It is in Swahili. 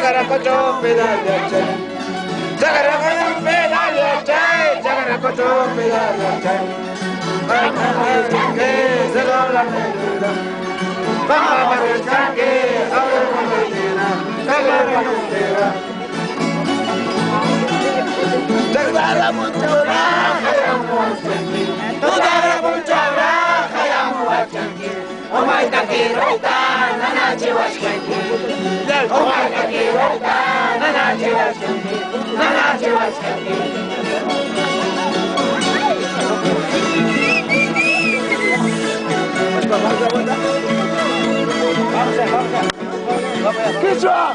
Jagarakocho pedaleche. Jagarakocho pedaleche. Jagarakocho pedaleche. Bakamake zagola medina. Bakamake zagola medina. Zagola medina. Jagara munchora khayamu wachangi. Jagara munchora khayamu wachangi. Omai takirota nanachi wachangi. Omai takirota nanachi wachangi. Nanachi wachangi. Kichwa!